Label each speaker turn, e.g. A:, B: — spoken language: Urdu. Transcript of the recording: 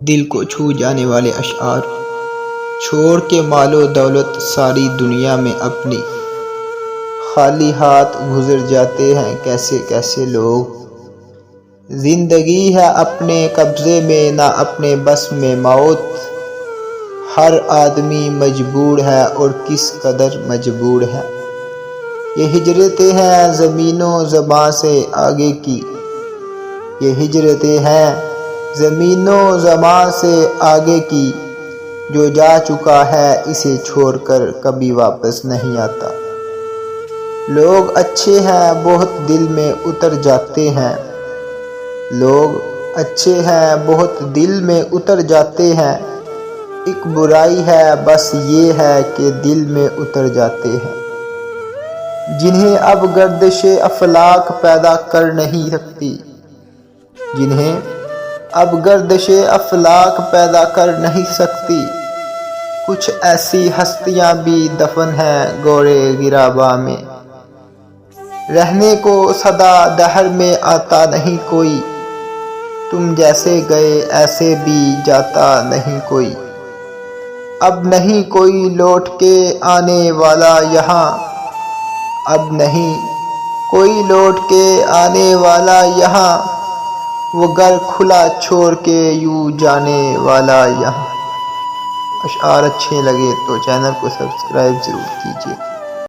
A: دل کو چھو جانے والے اشعار۔ چھوڑ کے مال و دولت ساری دنیا میں اپنی، خالی ہاتھ گزر جاتے ہیں کیسے کیسے لوگ۔ زندگی ہے اپنے قبضے میں نہ اپنے بس میں موت، ہر آدمی مجبور ہے اور کس قدر مجبور ہے۔ یہ ہجرتیں ہیں زمین و زماں سے آگے کی، یہ ہجرتیں ہیں زمین و زماں سے آگے کی، جو جا چکا ہے اسے چھوڑ کر کبھی واپس نہیں آتا۔ لوگ اچھے ہیں بہت دل میں اتر جاتے ہیں، لوگ اچھے ہیں بہت دل میں اتر جاتے ہیں، ایک برائی ہے بس یہ ہے کہ دل میں اتر جاتے ہیں۔ جنہیں اب گردش افلاک پیدا کر نہیں سکتی، جنہیں اب گردش افلاک پیدا کر نہیں سکتی، کچھ ایسی ہستیاں بھی دفن ہیں گورے گراباں میں۔ رہنے کو صدا دہر میں آتا نہیں کوئی، تم جیسے گئے ایسے بھی جاتا نہیں کوئی۔ اب نہیں کوئی لوٹ کے آنے والا یہاں، اب نہیں کوئی لوٹ کے آنے والا یہاں، وہ گھر کھلا چھوڑ کے یوں جانے والا یہاں۔ اشعار اچھے لگے تو چینل کو سبسکرائب ضرور کیجیے۔